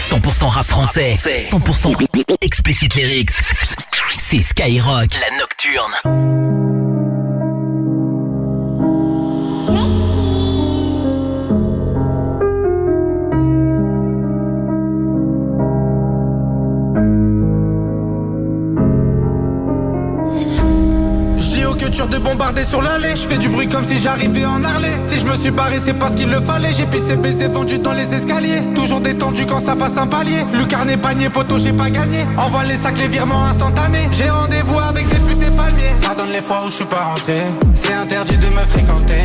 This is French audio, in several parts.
100% rap français, 100% explicit lyrics. C'est Skyrock, la nocturne. De bombarder sur l'allée, je fais du bruit comme si j'arrivais en Harley. Si je me suis barré c'est parce qu'il le fallait. J'ai pissé baisé vendu dans les escaliers. Toujours détendu quand ça passe un palier. Lucarné panier poteau j'ai pas gagné. Envoie les sacs les virements instantanés. J'ai rendez-vous avec des putes et palmiers. Pardonne les fois où je suis pas rentré. C'est interdit de me fréquenter.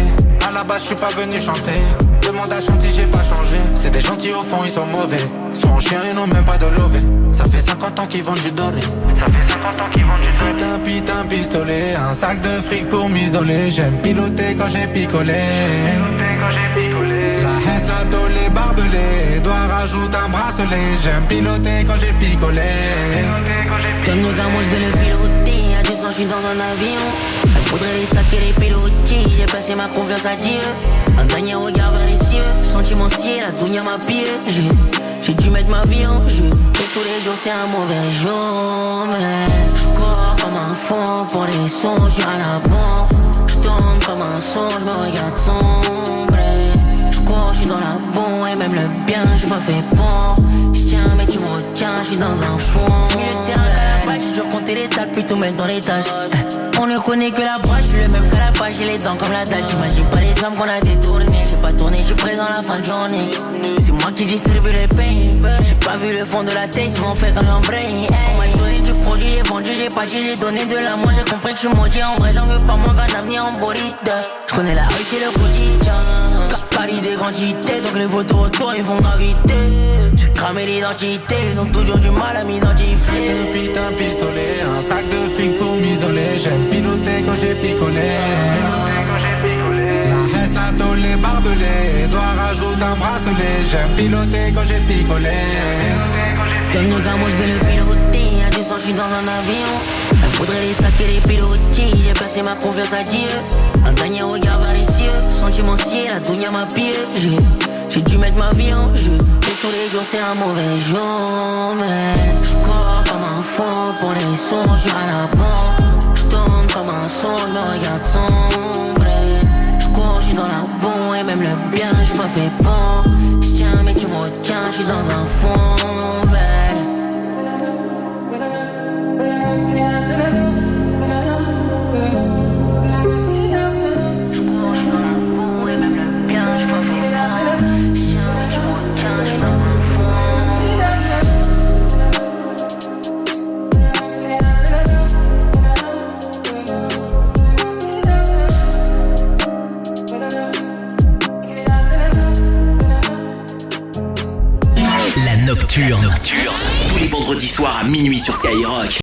À la base je suis pas venu chanter. Demande à chanter j'ai pas changé. C'est des gentils au fond ils sont mauvais. Sont chiens ils n'ont même pas de lové. Ça fait 50 ans qu'ils vendent du doré. Ça fait 50 ans qu'ils vendent du putain pistolet. Un sac de fric pour m'isoler. J'aime piloter quand j'ai picolé. La Hesse, la tôle, les barbelés. Doigt rajoute un bracelet. J'aime piloter quand j'ai picolé. Donne-nous gars, moi je vais le piloter. À 200 je suis dans un avion. Il faudrait les sacs et les piloter. J'ai passé ma confiance à Dieu. Un dernier regard vers les cieux. Sentimentiel, la dounia m'a pillé. J'ai dû mettre ma vie en jeu. Et tous les jours c'est un mauvais jour. Mais j'cours comme un fond pour les sons. J'suis à la bombe. J'tourne comme un son, j'me regarde sombrer. J'cours, j'suis dans la bombe. Et même le bien, j'suis pas fait pour. J'tiens mais tu me retiens, j'suis dans un fond. C'est mieux le terrain qu'à la page. J'ai dû compter les tables, plutôt mettre dans les tâches. On ne connaît que la broche, j'suis le même qu'à la page. J'ai les dents comme la dalle. T'imagines pas les sommes qu'on a détournées. J'ai pas tourné, j'suis présent à la fin de journée. C'est moi qui distribue les pays. J'ai pas vu le fond de la tête, ils m'ont fait comme l'embraye. On m'a donné du produit, j'ai vendu, j'ai pas dit, j'ai donné de l'amour. J'ai compris que j'suis maudit, en vrai j'en veux pas moins qu'un avenir en boride. J'connais la rue, c'est le quotidien. Paris des quantités, donc les photos autour ils font graviter. J'ai cramé l'identité, ils ont toujours du mal à m'identifier. Un putain pistolet, un sac de fric pour m'isoler. J'aime piloter quand j'ai picolé. La Hesse, la tôle, les barbelés. Doigt rajoute un bracelet. J'aime piloter quand j'ai picolé. Donne-nous gars, moi je vais le piloter. À 200 je suis dans un avion. Il faudrait les sacs et les piloter. J'ai passé ma confiance à Dieu. Un dernier regard vers les cieux. Sentimentiel, la dounia m'a pillé. J'ai dû mettre ma vie en jeu. Et tous les jours c'est un mauvais jour. Mais j'cours comme un fond pour les sons. J'suis à la bombe. J'tourne comme un son, j'me regarde sombrer. J'cours, j'suis dans la bombe. Et même le bien, j'suis pas fait pour. J'tiens mais tu me retiens, j'suis dans un fond vert. La nocturne. Tous les vendredis soirs à minuit sur Skyrock.